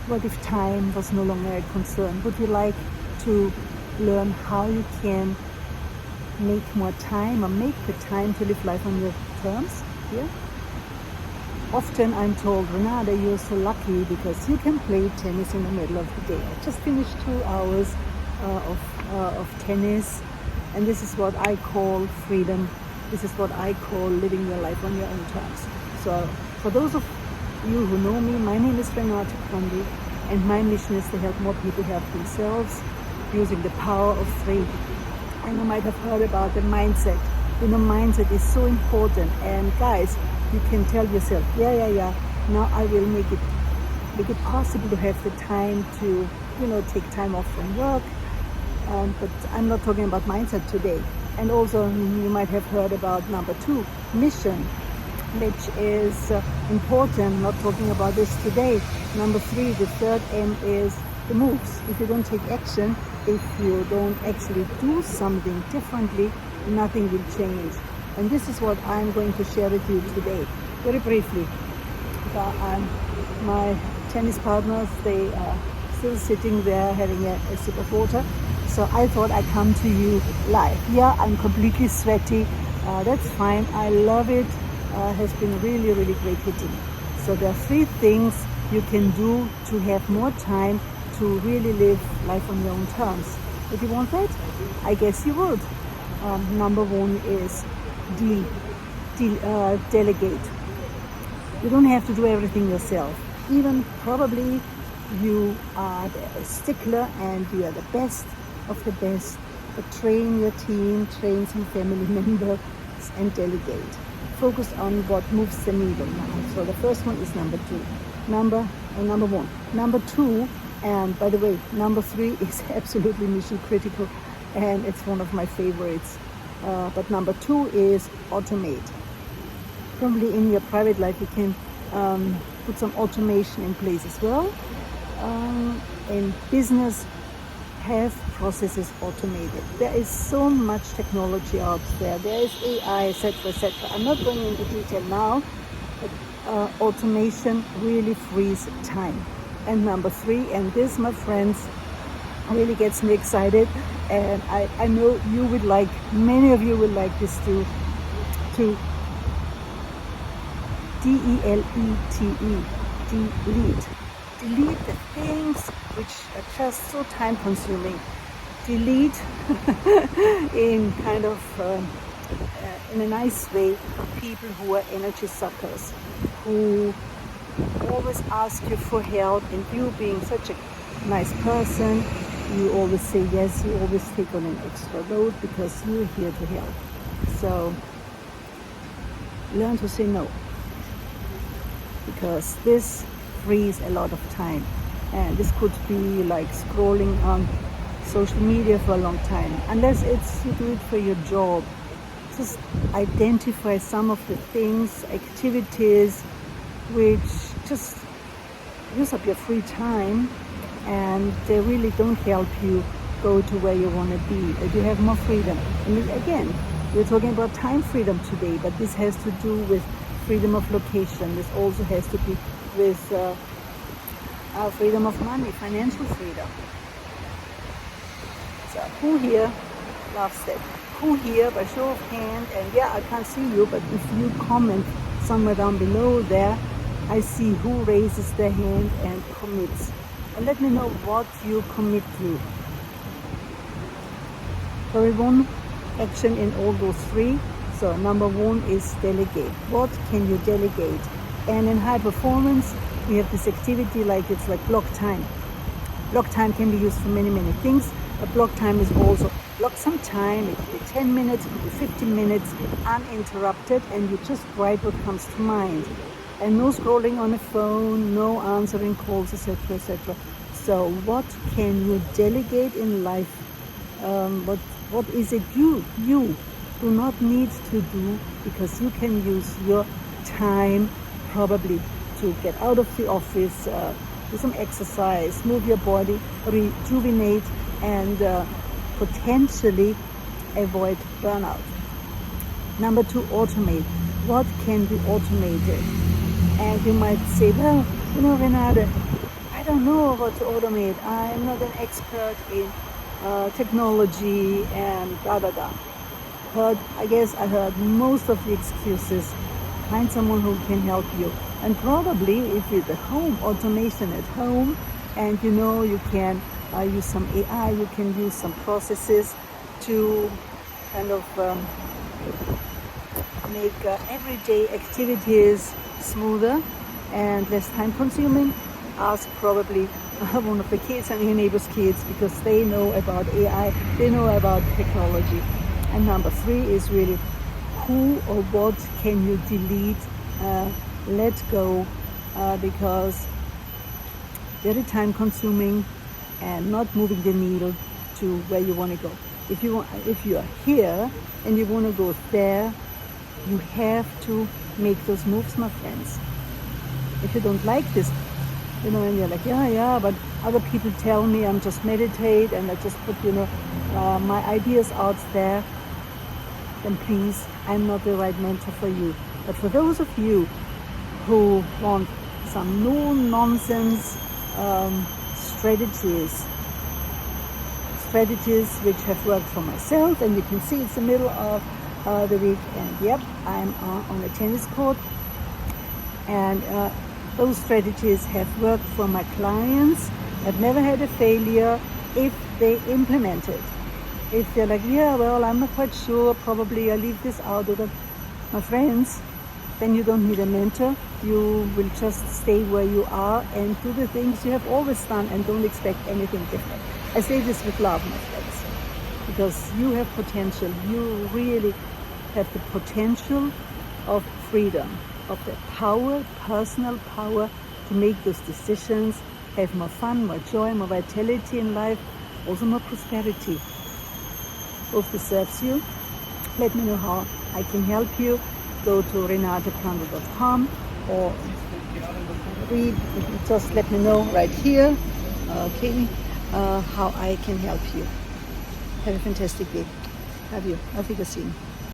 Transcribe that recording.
What if time was no longer a concern? Would you like to learn how you can make more time or make the time to live life on your terms? Yeah. Often I'm told, Renate, you're so lucky because you can play tennis in the middle of the day. I just finished 2 hours of tennis, and this is what I call freedom. This is what I call living your life on your own terms. So for those of you who know me, my name is Renate Prandl, and my mission is to help more people help themselves using the power of 3. And you might have heard about the mindset. You know, mindset is so important. And guys, you can tell yourself, yeah, now I will make it possible to have the time to, take time off from work. But I'm not talking about mindset today. And also you might have heard about number 2, mission, which is important. Not talking about this today. Number 3, the third M, is the moves. If you don't take action, if you don't actually do something differently, nothing will change. And this is what I'm going to share with you today, very briefly. My tennis partners, they are still sitting there having a sip of water. So I thought I'd come to you live. Yeah, I'm completely sweaty. That's fine. I love it. Has been really, really great hitting. So there are 3 things you can do to have more time to really live life on your own terms. If you want that, I guess you would. Number 1 is delegate. You don't have to do everything yourself. Even probably you are a stickler and you are the best of the best, but train your team, train some family members, and delegate. Focus on what moves the needle now. So the first one is number 2. Number 1. Number 2, and by the way, number 3 is absolutely mission critical, and it's one of my favorites. But number 2 is automate. Probably in your private life you can put some automation in place as well. In business, have processes automated. There is so much technology out there. There is AI, etc., etc. I'm not going into detail now, but automation really frees time. And number 3, and this, my friends, really gets me excited, and I know you would like, many of you would like this too, to DELETE, delete. Delete the things which are just so time consuming. Delete in kind of in a nice way people who are energy suckers, who always ask you for help, and you being such a nice person, you always say yes, you always take on an extra load because you're here to help. So learn to say no, because this frees a lot of time. And this could be like scrolling on social media for a long time, unless it's you do it for your job. Just identify some of the things, activities which just use up your free time, and they really don't help you go to where you want to be, that you have more freedom. And again, we're talking about time freedom today, but this has to do with freedom of location. This also has to be with freedom of money, financial freedom. So who here loves that? Who here, by show of hand, and yeah, I can't see you, but if you comment somewhere down below there, I see who raises their hand and commits. And let me know what you commit to. So one action in all those 3. So number 1 is delegate. What can you delegate? And in high performance, we have this activity it's like block time. Block time can be used for many, many things. But block time is also block some time. It could be 10 minutes, it could be 15 minutes, uninterrupted, and you just write what comes to mind. And no scrolling on a phone, no answering calls, etc., etc. So what can you delegate in life? What is it you do not need to do, because you can use your time probably to get out of the office, do some exercise, move your body, rejuvenate, and potentially avoid burnout. Number 2, automate. What can be automated? And you might say, well, Renate, I don't know how to automate. I'm not an expert in technology and da da da. But I guess I heard most of the excuses. Find someone who can help you. And probably if you're at home, automation at home, and you know you can use some AI, you can use some processes to kind of make everyday activities smoother and less time consuming. Ask probably one of the kids and your neighbor's kids, because they know about AI, they know about technology. And number 3 is really, who or what can you delete, let go, because very time consuming and not moving the needle to where you want to go. If you are here and you want to go there, you have to make those moves, my friends. If you don't like this, and you're like, yeah, but other people tell me I'm just meditate and I just put, my ideas out there, then please, I'm not the right mentor for you. But for those of you who want some no-nonsense strategies which have worked for myself, and you can see it's the middle of the week, and yep, I'm on a tennis court, and those strategies have worked for my clients. I've never had a failure if they implement it. If they're like, I'm not quite sure, probably I'll leave this out, or my friends, then you don't need a mentor. You will just stay where you are and do the things you have always done and don't expect anything different. I say this with love, my friends, because you have potential. You really have the potential of freedom, of the power, personal power to make those decisions, have more fun, more joy, more vitality in life, also more prosperity. Hope this serves you. Let me know how I can help you. Go to renateprandl.com or just let me know right here, how I can help you. Have a fantastic day. Love you. Auf Wiedersehen.